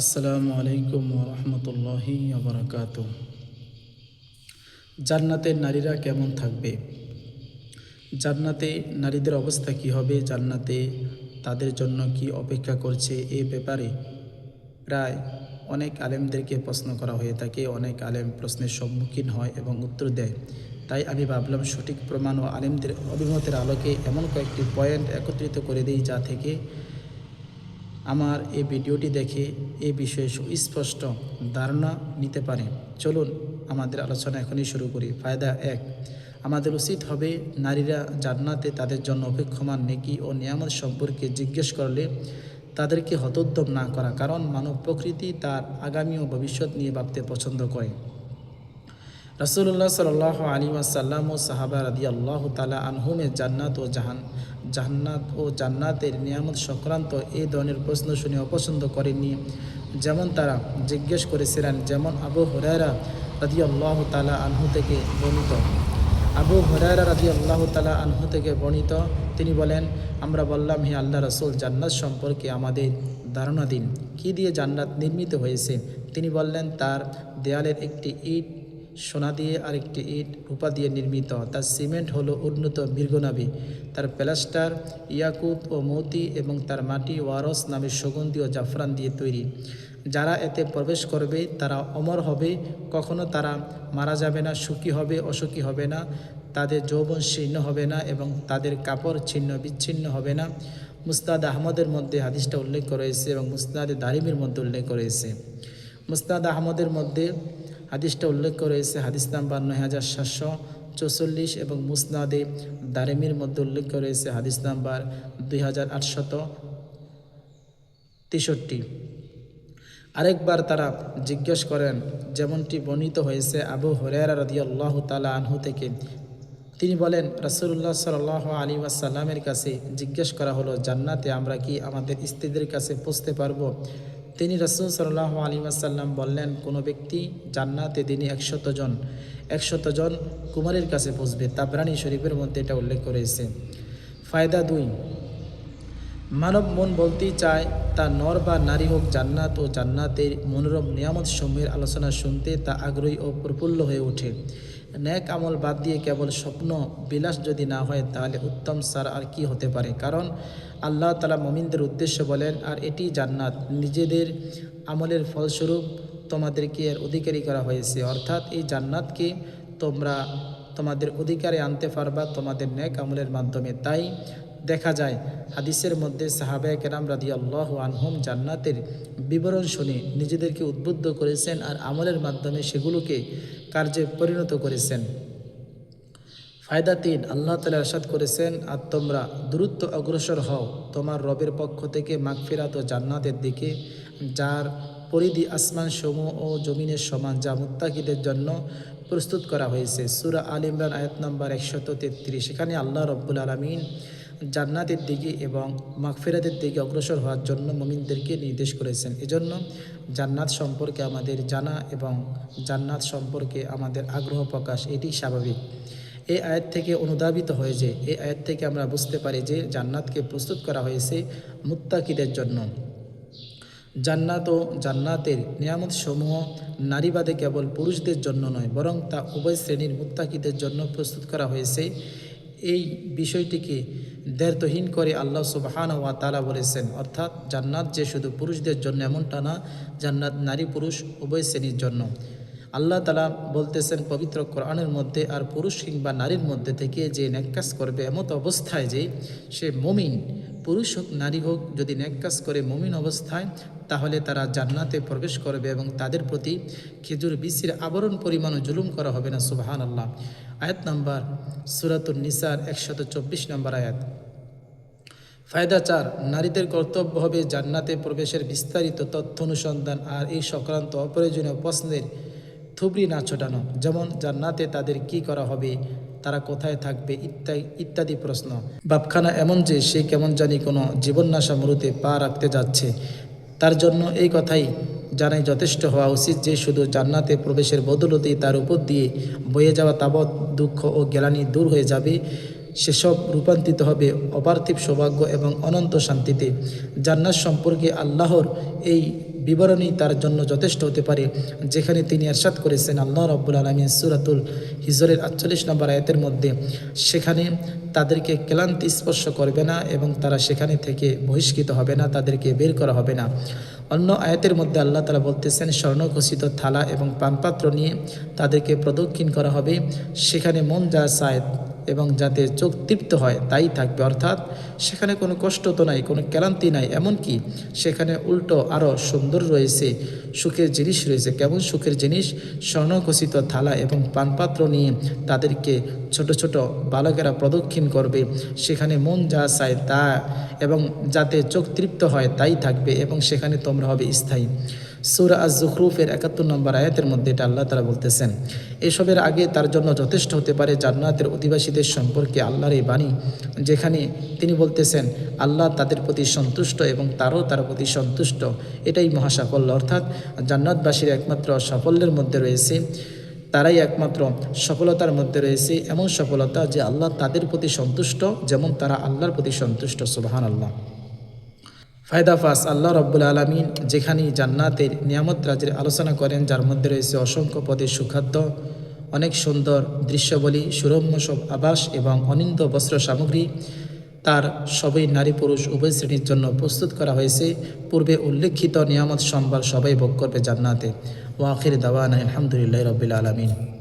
আসসালামু আলাইকুম রহমতুল্লাহি বারাকাত। জান্নাতের নারীরা কেমন থাকবে? জান্নাতে নারীদের অবস্থা কি হবে? জান্নাতে তাদের জন্য কি অপেক্ষা করছে? এ ব্যাপারে প্রায় অনেক আলেমদেরকে প্রশ্ন করা হয়ে থাকে। অনেক আলেম প্রশ্নের সম্মুখীন হয় এবং উত্তর দেয়। তাই আমি ভাবলাম সঠিক প্রমাণ ও আলেমদের অভিমতের আলোকে এমন কয়েকটি পয়েন্ট একত্রিত করে দিই, যা থেকে আমার এই ভিডিওটি দেখে এ বিষয়ে সুস্পষ্ট ধারণা নিতে পারে। চলুন আমাদের আলোচনা এখনই শুরু করি। ফায়দা 1, আমাদের উচিত হবে নারীরা জান্নাতে তাদের জন্য অপেক্ষমান নেকি ও নিয়ামত সম্পর্কে জিজ্ঞেস করলে তাদেরকে হতোদ্যম না করা, কারণ মানব প্রকৃতি তার আগামী ও ভবিষ্যৎ নিয়ে ভাবতে পছন্দ করে। রাসূলুল্লাহ সাল্লাল্লাহু আলাইহি ওয়াসাল্লাম ও সাহাবা রাদিয়াল্লাহু তাআলা আনহুমে জান্নাত ও জান্নাতের নিয়ামত সংক্রান্ত এই ধরনের প্রশ্ন শুনে অপছন্দ করেননি। যেমন তারা জিজ্ঞেস করেছিলেন, যেমন আবু হুরায়রা রাদিয়াল্লাহু তাআলা আনহু থেকে বর্ণিত, তিনি বলেন, আমরা বললাম, হে আল্লাহ রাসূল, জান্নাত সম্পর্কে আমাদের ধারণা দিন। কি দিয়ে জান্নাত নির্মিত হয়েছে? তিনি বললেন, তার দেয়ালের একটি ইট সোনা দিয়ে, আরেকটি ইট রূপা দিয়ে নির্মিত। তার সিমেন্ট হলো উন্নত মৃগনাভি, তার প্লাস্টার ইয়াকুত ও মতি, এবং তার মাটি ওয়ারস নামের সুগন্ধি ও জাফরান দিয়ে তৈরি। যারা এতে প্রবেশ করবে তারা অমর হবে, কখনো তারা মারা যাবে না, সুখী হবে, অসুখী হবে না, তাদের যৌবন শীর্ণ হবে না এবং তাদের কাপড় ছিন্ন বিচ্ছিন্ন হবে না। মুসনাদ আহমদের মধ্যে হাদিসটা উল্লেখ করেছে এবং মুসনাদে দারিমির মধ্যে উল্লেখ করেছে। মুসনাদ আহমদের মধ্যে হাদিসটা উল্লেখ করেছে, হাদিস নাম্বার 9744, এবং মুসনাদে দারিমির মধ্যে উল্লেখ করেছে হাদিস নাম্বার 2863। আরেকবার তারা জিজ্ঞেস করেন, যেমনটি বর্ণিত হয়েছে আবু হুরায়রা রাদিয়াল্লাহু তাআলা আনহু থেকে। তিনি বলেন, রাসূলুল্লাহ সাল্লাল্লাহু আলাইহি ওয়াসাল্লামের কাছে জিজ্ঞেস করা হলো, জান্নাতে আমরা কি আমাদের স্ত্রীদের কাছে পৌঁছতে পারবো? তিনি রাসূল সাল্লাল্লাহু আলাইহি ওয়াসাল্লাম বললেন, কোনো ব্যক্তি জান্নাতে দিনে 100 জন কুমারীর কাছে পৌঁছবে। তাবরানী শরীফের মধ্যে এটা উল্লেখ করেছে। ফায়দা 2, মানব মন বলতেই চায়, তা নর বা নারী হোক, জান্নাত ও জান্নাতের মনোরম নিয়ামত সমূহের আলোচনা শুনতে তা আগ্রহী ও প্রফুল্ল হয়ে ওঠে। ন্যাক আমল বাদ দিয়ে কেবল স্বপ্ন বিলাস যদি না হয়, তাহলে উত্তম সার আর কি হতে পারে? কারণ আল্লাহ তাআলা মুমিনদের উদ্দেশ্যে বলেন, আর এটি জান্নাত নিজেদের আমলের ফলস্বরূপ তোমাদেরকে এর অধিকারী করা হয়েছে, অর্থাৎ এই জান্নাতকে তোমরা তোমাদের অধিকারে আনতে পারবা তোমাদের ন্যাক আমলের মাধ্যমে। তাই দেখা যায় হাদিসের মধ্যে সাহাবায়ে কেরাম রাদিয়াল্লাহু আনহুম জান্নাতের বিবরণ শুনে নিজেদেরকে উদ্বুদ্ধ করেছেন আর আমলের মাধ্যমে সেগুলোকে কার্যে পরিণত করেছেন। ফায়দা 3, আল্লাহ তাআলা ইরশাদ করেছেন, আর তোমরা দ্রুত অগ্রসর হও তোমার রবের পক্ষ থেকে মাগফিরাত ও জান্নাতের দিকে, যার পরিধি আসমান সমূহ ও জমিনের সমান, যা মুত্তাকিদের জন্য প্রস্তুত করা হয়েছে। সূরা আল ইমরান আয়াত নাম্বার 133। সেখানে আল্লাহ রব্বুল আলামিন জান্নাতের দিকে এবং মাগফিরাতের দিকে অগ্রসর হওয়ার জন্য মুমিনদেরকে নির্দেশ করেছেন। এজন্য জান্নাত সম্পর্কে আমাদের জানা এবং জান্নাত সম্পর্কে আমাদের আগ্রহ প্রকাশ, এটি স্বাভাবিক। এই আয়াত থেকে অনুধাবিত হয়ে যে এই আয়াত থেকে আমরা বুঝতে পারি যে জান্নাতকে প্রস্তুত করা হয়েছে মুত্তাকিদের জন্য। জান্নাত ও জান্নাতের নিয়ামত সমূহ নারীবাদে কেবল পুরুষদের জন্য নয়, বরং তা উভয় শ্রেণীর মুত্তাকিদের জন্য প্রস্তুত করা হয়েছে। এই বিষয়টিকে দ্ব্যর্থহীন করে আল্লাহ সুবহানাহু ওয়া তাআলা বলেছেন, অর্থাৎ জান্নাত যে শুধু পুরুষদের জন্য এমনটা না, জান্নাত নারী পুরুষ উভয় শ্রেণীর জন্য। আল্লাহ তাআলা বলতেছেন পবিত্র কোরআনের মধ্যে, আর পুরুষ কিংবা নারীর মধ্যে থেকে যে নেক কাজ করবে এমত অবস্থায় যে সে মুমিন, পুরুষ হোক নারী হোক, যদি নেক কাজ করে মুমিন অবস্থায়, তাহলে তারা জান্নাতে প্রবেশ করবে এবং তাদের প্রতি খেজুর বিচির আবরণ পরিমাণও জুলুম করা হবে না। সুবহানাল্লাহ। আয়াত নাম্বার সূরাতুন নিসার 124 নম্বর আয়াত। ফায়দা 4, নারীদের কর্তব্য হবে জান্নাতে প্রবেশের বিস্তারিত তথ্য অনুসন্ধান আর এই সংক্রান্ত অপ্রয়োজনীয় প্রশ্নের থুবড়ি না ছোটানো। যেমন জান্নাতে তাদের কি করা হবে, তারা কোথায় থাকবে, ইত্যাদি প্রশ্ন। বাপখানা এমন যে সে কেমন জানি কোনো জীবননাশা মরুতে পা রাখতে যাচ্ছে, তার জন্য এই কথাই জানাই যথেষ্ট হওয়া উচিত যে শুধু জান্নাতে প্রবেশের বদৌলতেই তার উপর দিয়ে বয়ে যাওয়া তাবৎ দুঃখ ও গ্লানি দূর হয়ে যাবে, সেসব রূপান্তরিত হবে অপার্থিব সৌভাগ্য এবং অনন্ত শান্তিতে। জান্নাত সম্পর্কে আল্লাহর এই বিবরণী তার জন্য যথেষ্ট হতে পারে, যেখানে তিনি ইরশাদ করেছেন আল্লাহ রাব্বুল আলামিন সূরাতুল হিজরের 48 নম্বর আয়াতের মধ্যে, সেখানে তাদেরকে ক্লান্তি স্পর্শ করবে না এবং তারা সেখানে থেকে বহিষ্কৃত হবে না, তাদেরকে বের করা হবে না। অন্য আয়াতের মধ্যে আল্লাহ তাআলা বলতেছেন স্বর্ণখচিত থালা এবং পানপাত্র নিয়ে তাদেরকে প্রদক্ষিণ করা হবে, সেখানে মন যা চায় এবং যাতে চোখ তৃপ্ত হয় তাই থাকবে। অর্থাৎ সেখানে কোনো কষ্ট তো নাই, কোনো ক্লান্তি নাই, এমনকি সেখানে উল্টো আরও সুন্দর রয়েছে, সুখের জিনিস রয়েছে। কেমন সুখের জিনিস? স্বর্ণখচিত থালা এবং পানপাত্র নিয়ে তাদেরকে ছোট ছোট বালকেরা প্রদক্ষিণ করবে, সেখানে মন যা চায় তা এবং যাতে চোখ তৃপ্ত হয় তাই থাকবে এবং সেখানে তোমরা হবে স্থায়ী। সূরা আজ-জুখরুফের ৭১ নম্বর আয়াতের মধ্যে এটা আল্লাহ তাআলা বলতেছেন। এসবের আগে তার জন্য যথেষ্ট হতে পারে জান্নাতের অধিবাসীদের সম্পর্কে আল্লাহর এই বাণী, যেখানে তিনি বলতেছেন আল্লাহ তাদের প্রতি সন্তুষ্ট এবং তারও তার প্রতি সন্তুষ্ট। এটাই মহাসাফল্য। অর্থাৎ জান্নাতবাসীর একমাত্র সাফল্যের মধ্যে রয়েছে, তারাই একমাত্র সফলতার মধ্যে রয়েছে এমন সফলতা যে আল্লাহ তাদের প্রতি সন্তুষ্ট যেমন তারা আল্লাহর প্রতি সন্তুষ্ট। সুবহানাল্লাহ। ফায়দা ফাস, আল্লাহ রাব্বুল আলামিন যেখানে জান্নাতের নিয়ামত রাজের আলোচনা করেন, যার মধ্যে রয়েছে অসংখ্য পদের সুখাদ্য, অনেক সুন্দর দৃশ্যবলী, সুরম্য সব আবাস এবং অনিন্দ বস্ত্র সামগ্রী, তার সবই নারী পুরুষ উভয় শ্রেণীর জন্য প্রস্তুত করা হয়েছে। পূর্বে উল্লেখিত নিয়ামত সম্ভার সবাই ভোগ করবে জান্নাতে। ওয়া আখির দাওয়ানা আলহামদুলিল্লাহি রাব্বিল আলামিন।